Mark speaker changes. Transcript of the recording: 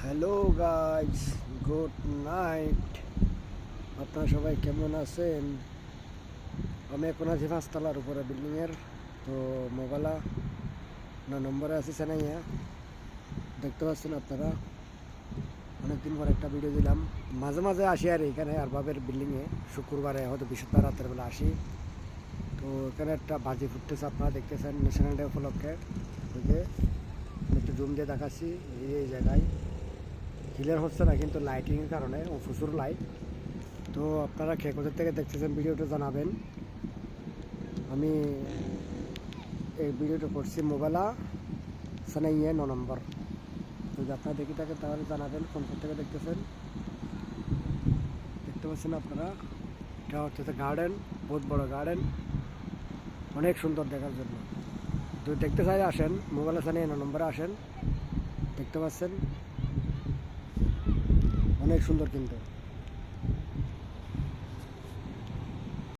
Speaker 1: Hello guys, good night. আপনারা সবাই কেমন আছেন? আমি এখন আছি 5 তলার উপরে বিল্ডিংয়ের। তো মোবাইলা নম্বরে আছি সেনাইয়া, দেখতে পাচ্ছেন আপনারা। অনেকদিন পর একটা ভিডিও দিলাম। মাঝে মাঝে আসি আর এখানে আরবাবের বিল্ডিংয়ে, শুক্রবারে হয়তো বৃহস্পতিবার রাতের বেলা আসি। তো এখানে একটা বাজি ফুটতেছে, আপনারা দেখতেছেন ন্যাশনাল ডে উপলক্ষে। ওই যে একটু জুম দিয়ে দেখাচ্ছি, এই জায়গায় ক্লিয়ার হচ্ছে না কিন্তু লাইটিংয়ের কারণে, ও প্রচুর লাইট। তো আপনারা কে কোথা থেকে দেখতেছেন ভিডিওটা জানাবেন। আমি এই ভিডিওটা করছি মোবাইলা সানাইয়ে 9 নম্বর। যদি আপনারা দেখি থাকে তাহলে জানাবেন কোন থেকে দেখতেছেন। দেখতে পাচ্ছেন আপনারা, এটা হচ্ছে গার্ডেন, বহুত বড় গার্ডেন, অনেক সুন্দর দেখার জন্য। যদি দেখতে চাই আসেন, মোবাইলা সানাইয়ে 9 নম্বরে আসেন। দেখতে পাচ্ছেন অনেক সুন্দর কিন্তু।